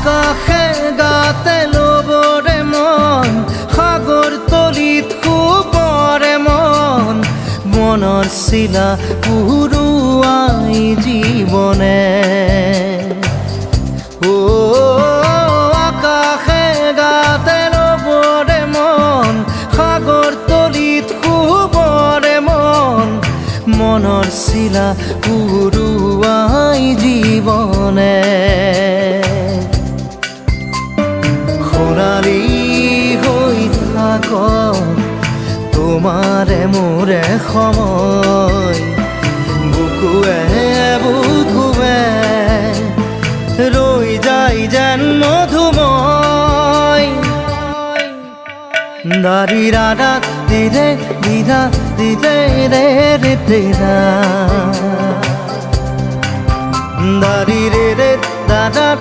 আকাশে গাতে ল'বৰে মন সাগৰ তলিত শুবৰে মন মনৰ চিলা উৰুৱাই জীৱনে আকাশে গাতে ল'বৰে মন সাগৰ তলিত শুবৰে মন মনৰ চিলা উৰুৱাই জীৱনে খৰালি হৈ থাক তোমাৰে মোৰে সময় বুকুৱে বুকুৱে ৰৈ যায় যেন মধুময় দাৰি ৰাধা দিদে দিদা দিদে ৰে ৰে দিদা দাৰি ৰে ৰে দাদা